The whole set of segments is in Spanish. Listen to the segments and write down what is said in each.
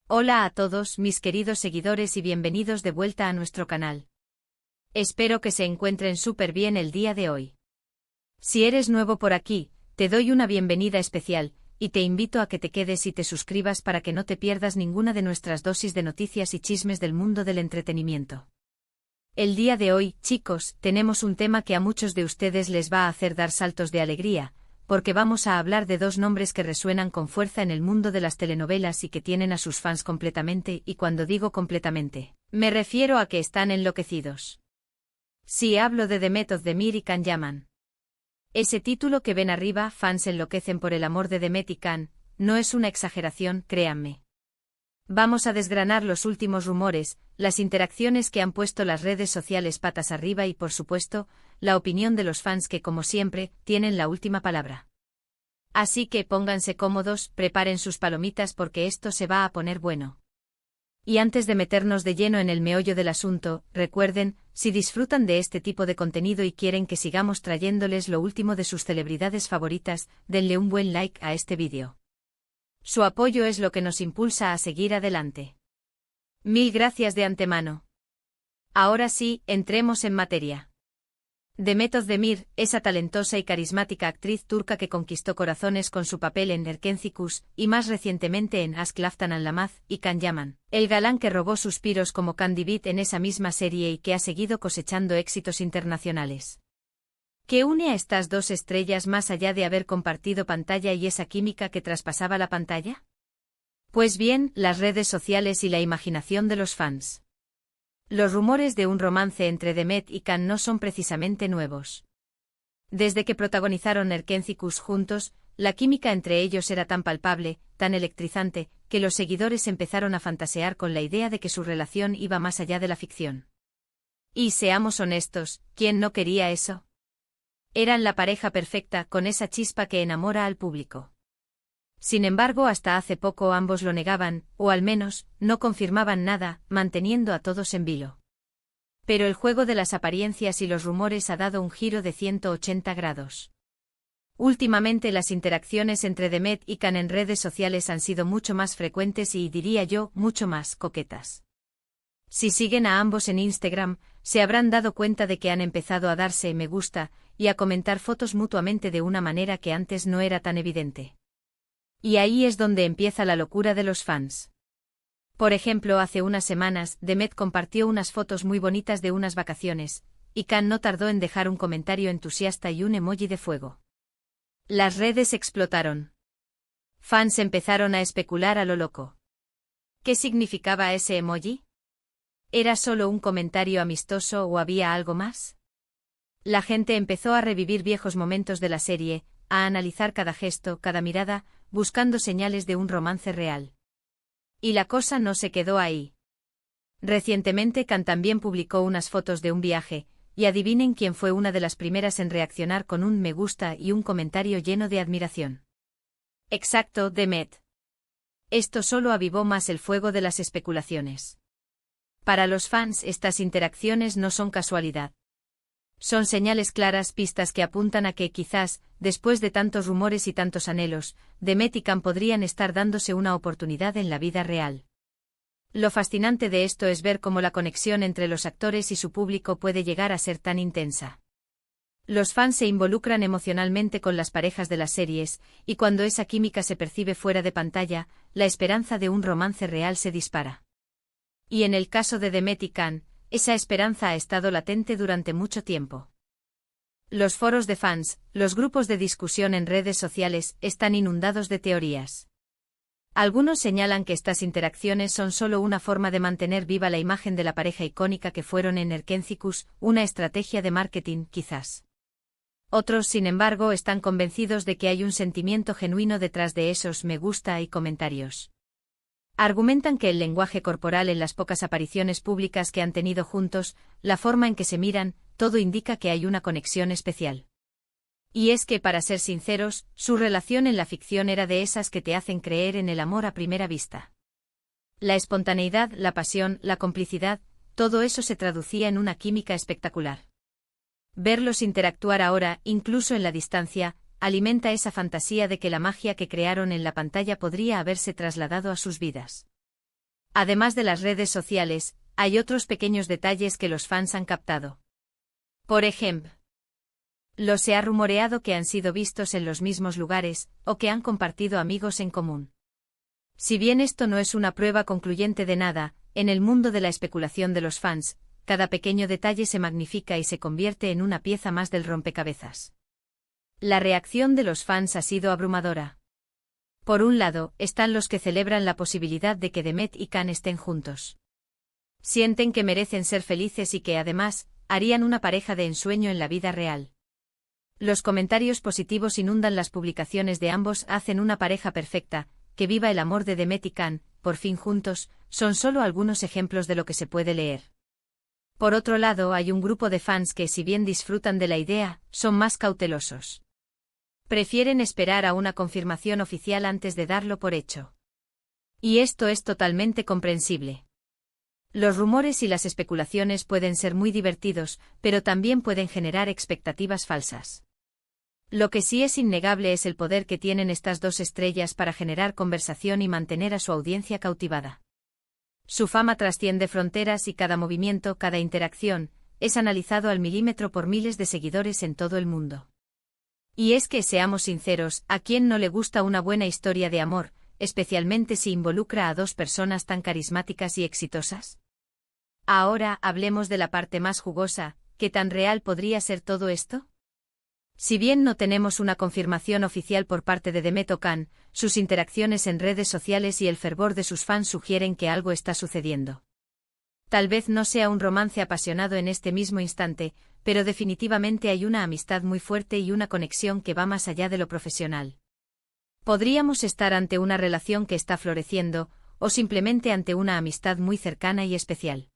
Hola a todos mis queridos seguidores y bienvenidos de vuelta a nuestro canal. Espero que se encuentren súper bien el día de hoy. Si eres nuevo por aquí, te doy una bienvenida especial, y te invito a que te quedes y te suscribas para que no te pierdas ninguna de nuestras dosis de noticias y chismes del mundo del entretenimiento. El día de hoy, chicos, tenemos un tema que a muchos de ustedes les va a hacer dar saltos de alegría, porque vamos a hablar de dos nombres que resuenan con fuerza en el mundo de las telenovelas y que tienen a sus fans completamente, y cuando digo completamente, me refiero a que están enloquecidos. Sí, hablo de Demet Özdemir y Can Yaman. Ese título que ven arriba, fans enloquecen por el amor de Demet y Can, no es una exageración, créanme. Vamos a desgranar los últimos rumores, las interacciones que han puesto las redes sociales patas arriba y, por supuesto, la opinión de los fans que, como siempre, tienen la última palabra. Así que pónganse cómodos, preparen sus palomitas porque esto se va a poner bueno. Y antes de meternos de lleno en el meollo del asunto, recuerden, si disfrutan de este tipo de contenido y quieren que sigamos trayéndoles lo último de sus celebridades favoritas, denle un buen like a este vídeo. Su apoyo es lo que nos impulsa a seguir adelante. Mil gracias de antemano. Ahora sí, entremos en materia. Demet Özdemir, esa talentosa y carismática actriz turca que conquistó corazones con su papel en Erkenci Kuş, y más recientemente en Aşk Laftan Anlamaz, y Can Yaman, el galán que robó suspiros como Candy Beat en esa misma serie y que ha seguido cosechando éxitos internacionales. ¿Qué une a estas dos estrellas más allá de haber compartido pantalla y esa química que traspasaba la pantalla? Pues bien, las redes sociales y la imaginación de los fans. Los rumores de un romance entre Demet y Can no son precisamente nuevos. Desde que protagonizaron Erkenci Kuş juntos, la química entre ellos era tan palpable, tan electrizante, que los seguidores empezaron a fantasear con la idea de que su relación iba más allá de la ficción. Y seamos honestos, ¿quién no quería eso? Eran la pareja perfecta, con esa chispa que enamora al público. Sin embargo, hasta hace poco ambos lo negaban, o al menos, no confirmaban nada, manteniendo a todos en vilo. Pero el juego de las apariencias y los rumores ha dado un giro de 180 grados. Últimamente las interacciones entre Demet y Can en redes sociales han sido mucho más frecuentes y, diría yo, mucho más coquetas. Si siguen a ambos en Instagram, se habrán dado cuenta de que han empezado a darse me gusta y a comentar fotos mutuamente de una manera que antes no era tan evidente. Y ahí es donde empieza la locura de los fans. Por ejemplo, hace unas semanas, Demet compartió unas fotos muy bonitas de unas vacaciones, y Can no tardó en dejar un comentario entusiasta y un emoji de fuego. Las redes explotaron. Fans empezaron a especular a lo loco. ¿Qué significaba ese emoji? ¿Era solo un comentario amistoso o había algo más? La gente empezó a revivir viejos momentos de la serie, a analizar cada gesto, cada mirada, buscando señales de un romance real. Y la cosa no se quedó ahí. Recientemente Can también publicó unas fotos de un viaje, y adivinen quién fue una de las primeras en reaccionar con un me gusta y un comentario lleno de admiración. Exacto, Demet. Esto solo avivó más el fuego de las especulaciones. Para los fans estas interacciones no son casualidad. Son señales claras, pistas que apuntan a que quizás, después de tantos rumores y tantos anhelos, Demet y Can podrían estar dándose una oportunidad en la vida real. Lo fascinante de esto es ver cómo la conexión entre los actores y su público puede llegar a ser tan intensa. Los fans se involucran emocionalmente con las parejas de las series, y cuando esa química se percibe fuera de pantalla, la esperanza de un romance real se dispara. Y en el caso de Demet y Can, esa esperanza ha estado latente durante mucho tiempo. Los foros de fans, los grupos de discusión en redes sociales, están inundados de teorías. Algunos señalan que estas interacciones son solo una forma de mantener viva la imagen de la pareja icónica que fueron en Erkenci Kuş, una estrategia de marketing, quizás. Otros, sin embargo, están convencidos de que hay un sentimiento genuino detrás de esos me gusta y comentarios. Argumentan que el lenguaje corporal en las pocas apariciones públicas que han tenido juntos, la forma en que se miran, todo indica que hay una conexión especial. Y es que, para ser sinceros, su relación en la ficción era de esas que te hacen creer en el amor a primera vista. La espontaneidad, la pasión, la complicidad, todo eso se traducía en una química espectacular. Verlos interactuar ahora, incluso en la distancia, alimenta esa fantasía de que la magia que crearon en la pantalla podría haberse trasladado a sus vidas. Además de las redes sociales, hay otros pequeños detalles que los fans han captado. Por ejemplo, se ha rumoreado que han sido vistos en los mismos lugares, o que han compartido amigos en común. Si bien esto no es una prueba concluyente de nada, en el mundo de la especulación de los fans, cada pequeño detalle se magnifica y se convierte en una pieza más del rompecabezas. La reacción de los fans ha sido abrumadora. Por un lado, están los que celebran la posibilidad de que Demet y Can estén juntos. Sienten que merecen ser felices y que, además, harían una pareja de ensueño en la vida real. Los comentarios positivos inundan las publicaciones de ambos. Hacen una pareja perfecta, que viva el amor de Demet y Can, por fin juntos, son solo algunos ejemplos de lo que se puede leer. Por otro lado, hay un grupo de fans que, si bien disfrutan de la idea, son más cautelosos. Prefieren esperar a una confirmación oficial antes de darlo por hecho. Y esto es totalmente comprensible. Los rumores y las especulaciones pueden ser muy divertidos, pero también pueden generar expectativas falsas. Lo que sí es innegable es el poder que tienen estas dos estrellas para generar conversación y mantener a su audiencia cautivada. Su fama trasciende fronteras y cada movimiento, cada interacción, es analizado al milímetro por miles de seguidores en todo el mundo. Y es que, seamos sinceros, ¿a quién no le gusta una buena historia de amor, especialmente si involucra a dos personas tan carismáticas y exitosas? Ahora, hablemos de la parte más jugosa. ¿Qué tan real podría ser todo esto? Si bien no tenemos una confirmación oficial por parte de Demet o Can, sus interacciones en redes sociales y el fervor de sus fans sugieren que algo está sucediendo. Tal vez no sea un romance apasionado en este mismo instante, pero definitivamente hay una amistad muy fuerte y una conexión que va más allá de lo profesional. Podríamos estar ante una relación que está floreciendo, o simplemente ante una amistad muy cercana y especial.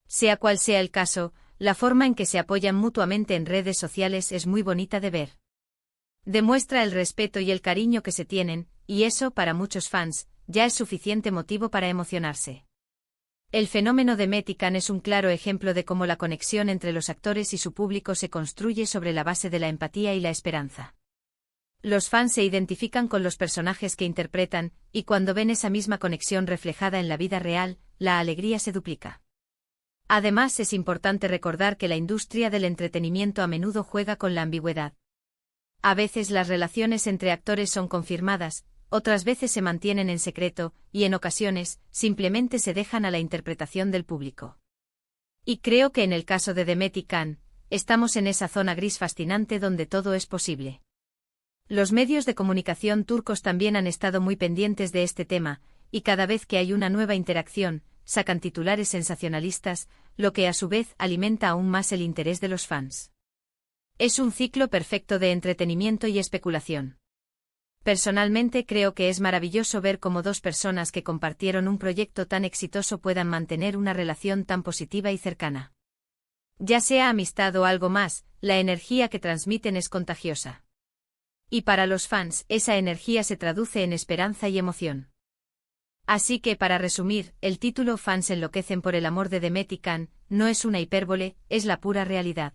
Sea cual sea el caso, la forma en que se apoyan mutuamente en redes sociales es muy bonita de ver. Demuestra el respeto y el cariño que se tienen, y eso, para muchos fans, ya es suficiente motivo para emocionarse. El fenómeno de Demet y Can es un claro ejemplo de cómo la conexión entre los actores y su público se construye sobre la base de la empatía y la esperanza. Los fans se identifican con los personajes que interpretan, y cuando ven esa misma conexión reflejada en la vida real, la alegría se duplica. Además, es importante recordar que la industria del entretenimiento a menudo juega con la ambigüedad. A veces las relaciones entre actores son confirmadas, otras veces se mantienen en secreto, y en ocasiones, simplemente se dejan a la interpretación del público. Y creo que en el caso de Demet y Can, estamos en esa zona gris fascinante donde todo es posible. Los medios de comunicación turcos también han estado muy pendientes de este tema, y cada vez que hay una nueva interacción, sacan titulares sensacionalistas, lo que a su vez alimenta aún más el interés de los fans. Es un ciclo perfecto de entretenimiento y especulación. Personalmente creo que es maravilloso ver cómo dos personas que compartieron un proyecto tan exitoso puedan mantener una relación tan positiva y cercana. Ya sea amistad o algo más, la energía que transmiten es contagiosa. Y para los fans, esa energía se traduce en esperanza y emoción. Así que, para resumir, el título "Fans enloquecen por el amor de Demet y Can" no es una hipérbole, es la pura realidad.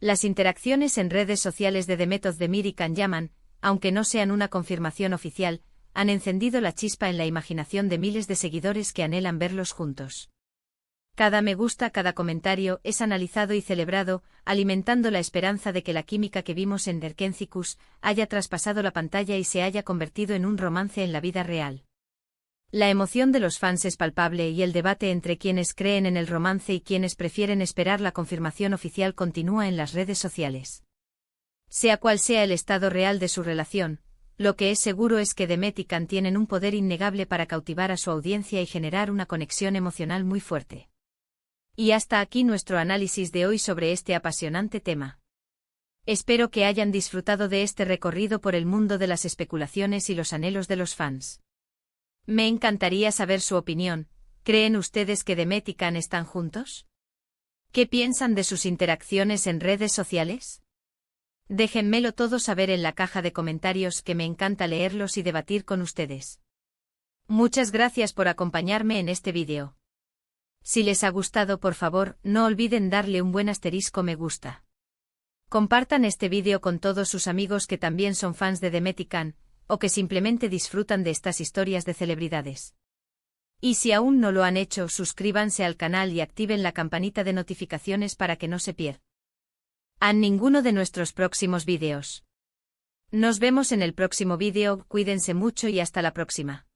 Las interacciones en redes sociales de Demet Özdemir y Can Yaman, aunque no sean una confirmación oficial, han encendido la chispa en la imaginación de miles de seguidores que anhelan verlos juntos. Cada me gusta, cada comentario es analizado y celebrado, alimentando la esperanza de que la química que vimos en Derkencikus haya traspasado la pantalla y se haya convertido en un romance en la vida real. La emoción de los fans es palpable y el debate entre quienes creen en el romance y quienes prefieren esperar la confirmación oficial continúa en las redes sociales. Sea cual sea el estado real de su relación, lo que es seguro es que Demet y Can tienen un poder innegable para cautivar a su audiencia y generar una conexión emocional muy fuerte. Y hasta aquí nuestro análisis de hoy sobre este apasionante tema. Espero que hayan disfrutado de este recorrido por el mundo de las especulaciones y los anhelos de los fans. Me encantaría saber su opinión. ¿Creen ustedes que Demet y Can están juntos? ¿Qué piensan de sus interacciones en redes sociales? Déjenmelo todo saber en la caja de comentarios, que me encanta leerlos y debatir con ustedes. Muchas gracias por acompañarme en este vídeo. Si les ha gustado, por favor, no olviden darle un buen asterisco me gusta. Compartan este vídeo con todos sus amigos que también son fans de Demet y Can, o que simplemente disfrutan de estas historias de celebridades. Y si aún no lo han hecho, suscríbanse al canal y activen la campanita de notificaciones para que no se pierdan ninguno de nuestros próximos vídeos. Nos vemos en el próximo vídeo, cuídense mucho y hasta la próxima.